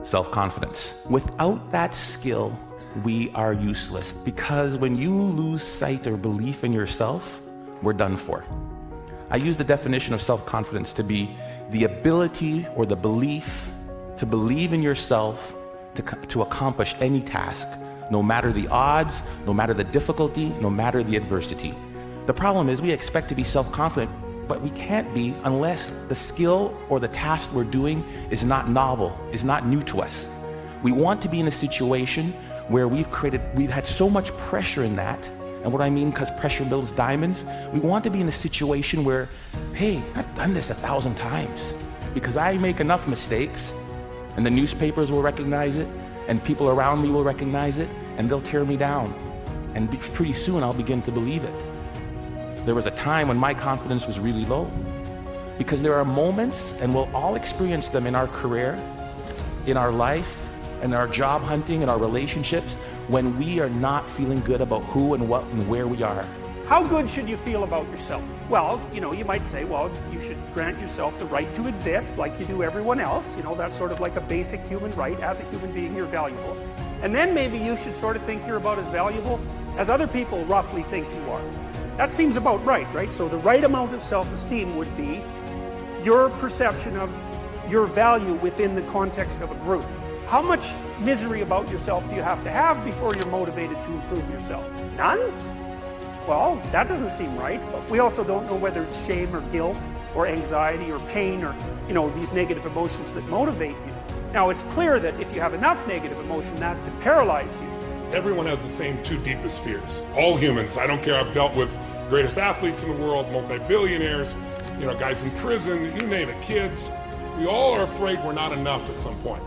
self-confidence. Without that skill, we are useless, because when you lose sight or belief in yourself, we're done for. I use the definition of self-confidence to be the ability or the belief to believe in yourself to accomplish any task, no matter the odds, no matter the difficulty, no matter the adversity. The problem is we expect to be self-confident, but we can't be unless the skill or the task we're doing is not novel, is not new to us. We want to be in a situation where we've had so much pressure in that, and what I mean, because pressure builds diamonds, we want to be in a situation where, hey, I've done this 1,000 times, because I make enough mistakes, and the newspapers will recognize it, and people around me will recognize it, and they'll tear me down. And pretty soon I'll begin to believe it. There was a time when my confidence was really low, because there are moments, and we'll all experience them in our career, in our life, in our job hunting, in our relationships, when we are not feeling good about who and what and where we are. How good should you feel about yourself? Well, you might say, well, you should grant yourself the right to exist like you do everyone else. That's sort of like a basic human right. As a human being, you're valuable. And then maybe you should sort of think you're about as valuable as other people roughly think you are. That seems about right? So the right amount of self-esteem would be your perception of your value within the context of a group. How much misery about yourself do you have to have before you're motivated to improve yourself? None? Well, that doesn't seem right, but we also don't know whether it's shame or guilt or anxiety or pain or, these negative emotions that motivate you. Now, it's clear that if you have enough negative emotion, that can paralyze you. Everyone has the same two deepest fears. All humans. I don't care. I've dealt with greatest athletes in the world, multi-billionaires, guys in prison, you name it, kids. We all are afraid we're not enough at some point.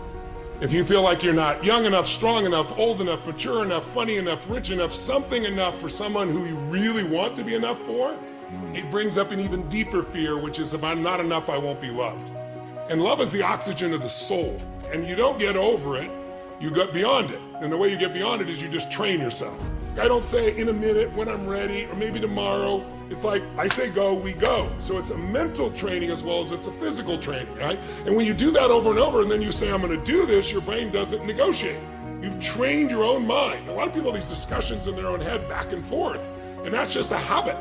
If you feel like you're not young enough, strong enough, old enough, mature enough, funny enough, rich enough, something enough for someone who you really want to be enough for, it brings up an even deeper fear, which is if I'm not enough, I won't be loved. And love is the oxygen of the soul. And you don't get over it, you get beyond it. And the way you get beyond it is you just train yourself. I don't say in a minute, when I'm ready, or maybe tomorrow. It's like, I say go, we go. So it's a mental training as well as it's a physical training, right? And when you do that over and over, and then you say, I'm gonna do this, your brain doesn't negotiate. You've trained your own mind. A lot of people have these discussions in their own head back and forth, and that's just a habit.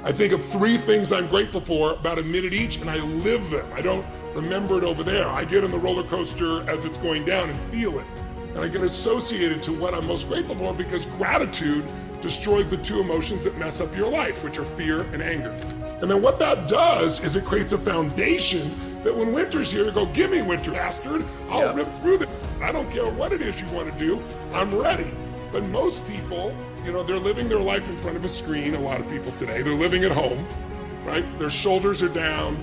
I think of 3 things I'm grateful for, about a minute each, and I live them. I don't remember it over there. I get on the roller coaster as it's going down and feel it. And I get associated to what I'm most grateful for, because gratitude destroys the 2 emotions that mess up your life, which are fear and anger. And then what that does is it creates a foundation that when winter's here, you go, give me winter, bastard. I'll rip through this. I don't care what it is you want to do, I'm ready. But most people, they're living their life in front of a screen, a lot of people today. They're living at home, right? Their shoulders are down,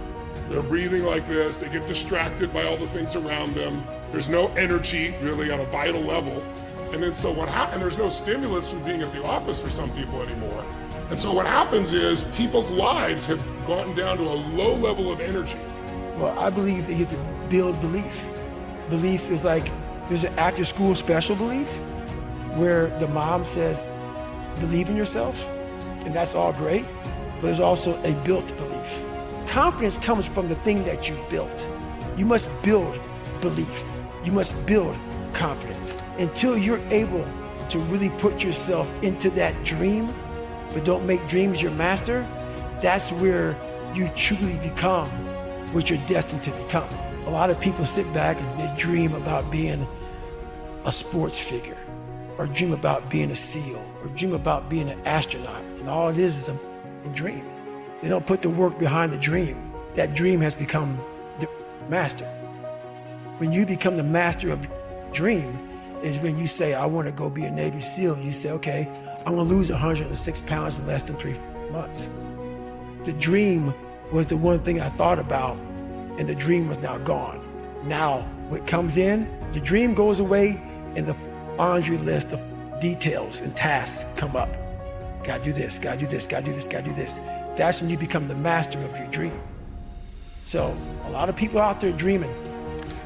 they're breathing like this, they get distracted by all the things around them. There's no energy really on a vital level. And then so what happens, there's no stimulus from being at the office for some people anymore. And so what happens is people's lives have gotten down to a low level of energy. Well, I believe that you have to build belief. Belief is like, there's an after school special belief where the mom says, believe in yourself, and that's all great, but there's also a built belief. Confidence comes from the thing that you built. You must build belief. You must build confidence until you're able to really put yourself into that dream, but don't make dreams your master. That's where you truly become what you're destined to become. A lot of people sit back and they dream about being a sports figure, or dream about being a SEAL, or dream about being an astronaut, and all it is a dream. They don't put the work behind the dream. That dream has become the master. When you become the master of dream is when you say, I want to go be a Navy SEAL, and you say, okay, I'm going to lose 106 pounds in less than 3 months. The dream was the one thing I thought about, and the dream was now gone. Now, what comes in, the dream goes away, and the laundry list of details and tasks come up. Gotta do this, gotta do this, gotta do this, gotta do this. That's when you become the master of your dream. So, a lot of people out there dreaming.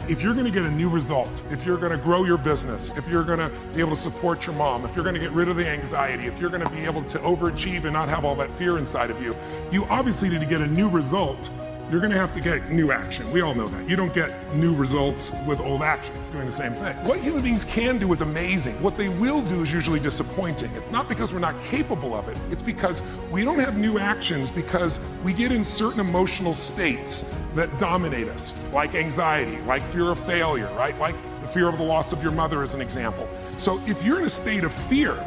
If you're gonna get a new result, if you're gonna grow your business, if you're gonna be able to support your mom, if you're gonna get rid of the anxiety, if you're gonna be able to overachieve and not have all that fear inside of you, you obviously need to get a new result you're going to have to get new action. We all know that. You don't get new results with old actions doing the same thing. What human beings can do is amazing. What they will do is usually disappointing. It's not because we're not capable of it. It's because we don't have new actions because we get in certain emotional states that dominate us, like anxiety, like fear of failure, right? Like the fear of the loss of your mother as an example. So if you're in a state of fear,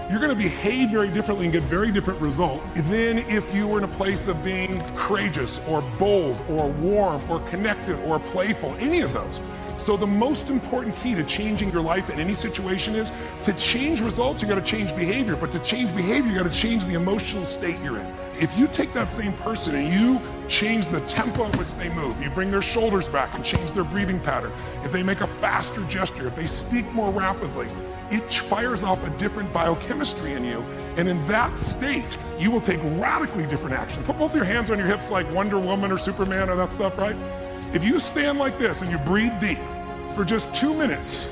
you're going to behave very differently and get very different results than if you were in a place of being courageous or bold or warm or connected or playful, any of those. So the most important key to changing your life in any situation is to change results, you got to change behavior. But to change behavior, you got to change the emotional state you're in. If you take that same person and you change the tempo at which they move, you bring their shoulders back and change their breathing pattern, if they make a faster gesture, if they speak more rapidly, it fires off a different biochemistry in you. And in that state, you will take radically different actions. Put both your hands on your hips like Wonder Woman or Superman or that stuff, right? If you stand like this and you breathe deep for just 2 minutes,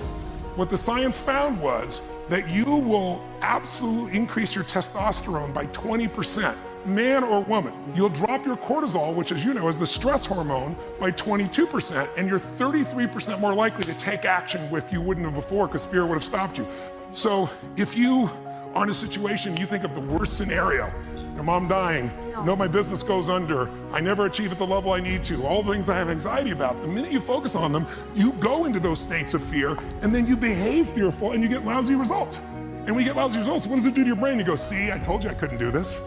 what the science found was that you will absolutely increase your testosterone by 20%. Man or woman, you'll drop your cortisol, which as you know is the stress hormone, by 22%, and you're 33% more likely to take action if you wouldn't have before because fear would have stopped you. So if you are in a situation, you think of the worst scenario, your mom dying, my business goes under, I never achieve at the level I need to, all the things I have anxiety about, the minute you focus on them, you go into those states of fear, and then you behave fearful, and you get lousy results. And when you get lousy results, what does it do to your brain? You go, see, I told you I couldn't do this.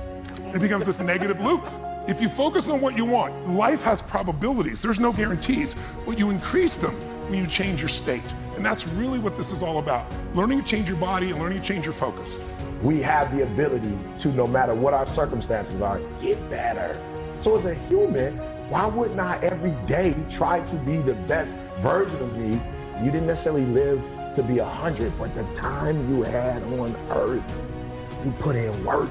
It becomes this negative loop. If you focus on what you want, life has probabilities. There's no guarantees, but you increase them when you change your state. And that's really what this is all about. Learning to change your body and learning to change your focus. We have the ability to, no matter what our circumstances are, get better. So as a human, why wouldn't I every day try to be the best version of me? You didn't necessarily live to be 100, but the time you had on earth, you put in work.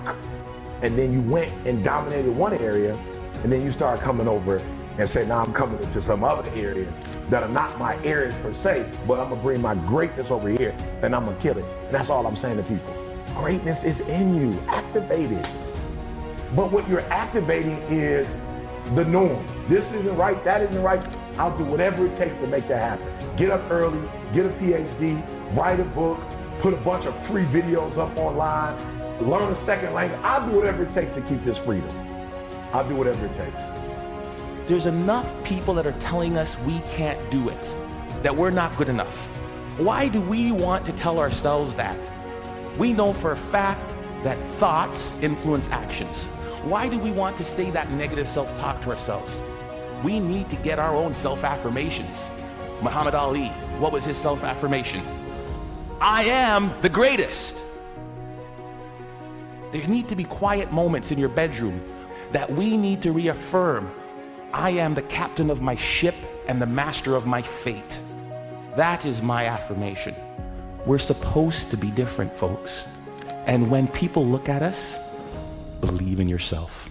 And then you went and dominated one area, and then you start coming over and say, now I'm coming into some other areas that are not my areas per se, but I'm gonna bring my greatness over here and I'm gonna kill it. And that's all I'm saying to people. Greatness is in you, activate it. But what you're activating is the norm. This isn't right, that isn't right. I'll do whatever it takes to make that happen. Get up early, get a PhD, write a book, put a bunch of free videos up online, learn a second language. I'll do whatever it takes to keep this freedom. I'll do whatever it takes. There's enough people that are telling us we can't do it, that we're not good enough. Why do we want to tell ourselves that? We know for a fact that thoughts influence actions. Why do we want to say that negative self-talk to ourselves? We need to get our own self-affirmations. Muhammad Ali, what was his self-affirmation? I am the greatest. There need to be quiet moments in your bedroom that we need to reaffirm, I am the captain of my ship and the master of my fate. That is my affirmation. We're supposed to be different, folks. And when people look at us, believe in yourself.